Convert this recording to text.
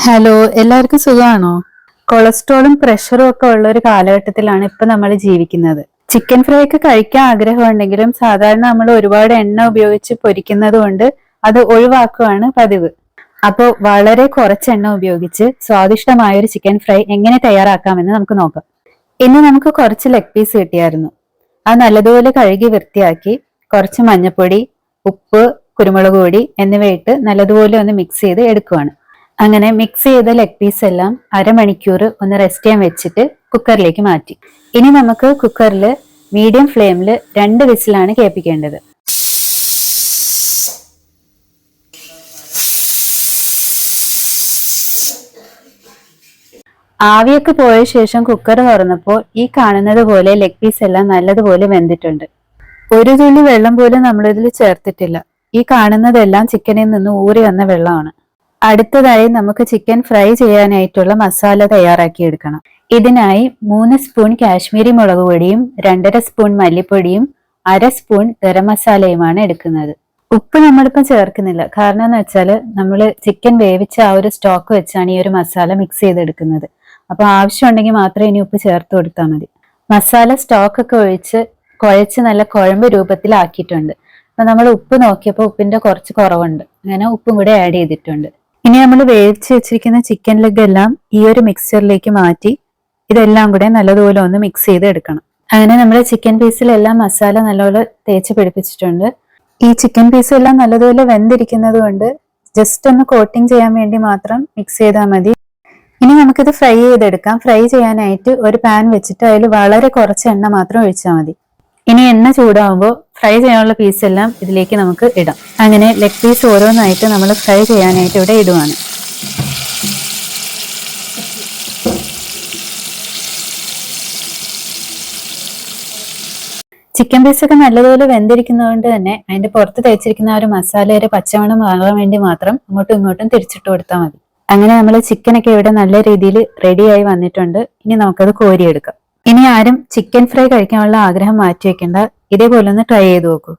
Hello, എല്ലാവർക്കും സുഖമാണോ? കൊളസ്ട്രോളും പ്രഷറും ഒക്കെ ഉള്ള ഒരു കാലഘട്ടത്തിലാണ് ഇപ്പൊ നമ്മൾ ജീവിക്കുന്നത്. ചിക്കൻ ഫ്രൈ ഒക്കെ കഴിക്കാൻ ആഗ്രഹമുണ്ടെങ്കിലും സാധാരണ നമ്മൾ ഒരുപാട് എണ്ണ ഉപയോഗിച്ച് പൊരിക്കുന്നത് കൊണ്ട് അത് ഒഴിവാക്കുകയാണ് പതിവ്. അപ്പോൾ വളരെ കുറച്ച് എണ്ണ ഉപയോഗിച്ച് സ്വാദിഷ്ടമായ ഒരു ചിക്കൻ ഫ്രൈ എങ്ങനെ തയ്യാറാക്കാമെന്ന് നമുക്ക് നോക്കാം. ഇന്ന് നമുക്ക് കുറച്ച് ലെഗ് പീസ് കിട്ടിയായിരുന്നു. അത് നല്ലതുപോലെ കഴുകി വൃത്തിയാക്കി കുറച്ച് മഞ്ഞൾപ്പൊടി, ഉപ്പ്, കുരുമുളക് പൊടി എന്നിവയിട്ട് നല്ലതുപോലെ ഒന്ന് മിക്സ് ചെയ്ത് എടുക്കുവാണ്. അങ്ങനെ മിക്സ് ചെയ്ത ലെഗ് പീസ് എല്ലാം അരമണിക്കൂർ ഒന്ന് റെസ്റ്റ് ചെയ്യാൻ വെച്ചിട്ട് കുക്കറിലേക്ക് മാറ്റി. ഇനി നമുക്ക് കുക്കറിൽ മീഡിയം ഫ്ലെയിമിൽ 2 വിസിലാണ് കേൾപ്പിക്കേണ്ടത്. ആവിയൊക്കെ പോയ ശേഷം കുക്കർ തുറന്നപ്പോൾ ഈ കാണുന്നത് പോലെ ലെഗ് പീസ് എല്ലാം നല്ലതുപോലെ വെന്തിട്ടുണ്ട്. ഒരു തുള്ളി വെള്ളം പോലും നമ്മളിതിൽ ചേർത്തിട്ടില്ല. ഈ കാണുന്നതെല്ലാം ചിക്കനിൽ നിന്ന് ഊറി വന്ന വെള്ളമാണ്. അടുത്തതായി നമുക്ക് ചിക്കൻ ഫ്രൈ ചെയ്യാനായിട്ടുള്ള മസാല തയ്യാറാക്കിയെടുക്കണം. ഇതിനായി 3 സ്പൂൺ കാശ്മീരി മുളക് പൊടിയും 2.5 സ്പൂൺ മല്ലിപ്പൊടിയും 1/2 സ്പൂൺ ഗരം മസാലയുമാണ് എടുക്കുന്നത്. ഉപ്പ് നമ്മളിപ്പം ചേർക്കുന്നില്ല. കാരണം എന്ന് വെച്ചാൽ നമ്മൾ ചിക്കൻ വേവിച്ച ആ ഒരു സ്റ്റോക്ക് വെച്ചാണ് ഈ ഒരു മസാല മിക്സ് ചെയ്തെടുക്കുന്നത്. അപ്പൊ ആവശ്യമുണ്ടെങ്കിൽ മാത്രമേ ഇനി ഉപ്പ് ചേർത്ത് കൊടുത്താൽ മതി. മസാല സ്റ്റോക്ക് ഒക്കെ ഒഴിച്ച് കുഴച്ച് നല്ല കുഴമ്പ് രൂപത്തിലാക്കിയിട്ടുണ്ട്. അപ്പൊ നമ്മൾ ഉപ്പ് നോക്കിയപ്പോൾ ഉപ്പിന്റെ കുറച്ച് കുറവുണ്ട്. അങ്ങനെ ഉപ്പും കൂടെ ആഡ് ചെയ്തിട്ടുണ്ട്. ഇനി നമ്മൾ വേവിച്ച് വെച്ചിരിക്കുന്ന ചിക്കൻ ലെഗ് എല്ലാം ഈ ഒരു മിക്സ്ചറിലേക്ക് മാറ്റി ഇതെല്ലാം കൂടെ നല്ലതുപോലെ ഒന്ന് മിക്സ് ചെയ്ത് എടുക്കണം. അങ്ങനെ നമ്മൾ ചിക്കൻ പീസിലെല്ലാം മസാല നല്ലപോലെ തേച്ച് പിടിപ്പിച്ചിട്ടുണ്ട്. ഈ ചിക്കൻ പീസ് എല്ലാം നല്ലതുപോലെ വെന്തിരിക്കുന്നത് കൊണ്ട് ജസ്റ്റ് ഒന്ന് കോട്ടിങ് ചെയ്യാൻ വേണ്ടി മാത്രം മിക്സ് ചെയ്താൽ മതി. ഇനി നമുക്കിത് ഫ്രൈ ചെയ്തെടുക്കാം. ഫ്രൈ ചെയ്യാനായിട്ട് ഒരു പാൻ വെച്ചിട്ട് അതിൽ വളരെ കുറച്ച് എണ്ണ മാത്രം ഒഴിച്ചാൽ മതി. ഇനി എണ്ണ ചൂടാകുമ്പോൾ ഫ്രൈ ചെയ്യാനുള്ള പീസ് എല്ലാം ഇതിലേക്ക് നമുക്ക് ഇടാം. അങ്ങനെ ലെഗ് പീസ് ഓരോന്നായിട്ട് നമ്മൾ ഫ്രൈ ചെയ്യാനായിട്ട് ഇവിടെ ഇടുവാണ്. ചിക്കൻ പീസൊക്കെ നല്ലതുപോലെ വെന്തിരിക്കുന്നതുകൊണ്ട് തന്നെ അതിന്റെ പുറത്ത് തേച്ചിരിക്കുന്ന ആ ഒരു മസാലയുടെ പച്ചമണം മാറാൻ വേണ്ടി മാത്രം അങ്ങോട്ടും ഇങ്ങോട്ടും തിരിച്ചിട്ട് കൊടുത്താൽ മതി. അങ്ങനെ നമ്മൾ ചിക്കനൊക്കെ ഇവിടെ നല്ല രീതിയിൽ റെഡിയായി വന്നിട്ടുണ്ട്. ഇനി നമുക്കത് കോരിയെടുക്കാം. ഇനി ആരും ചിക്കൻ ഫ്രൈ കഴിക്കാനുള്ള ആഗ്രഹം മാറ്റി വെക്കേണ്ട. ഇതേപോലെ ഒന്ന് ട്രൈ ചെയ്ത് നോക്കൂ.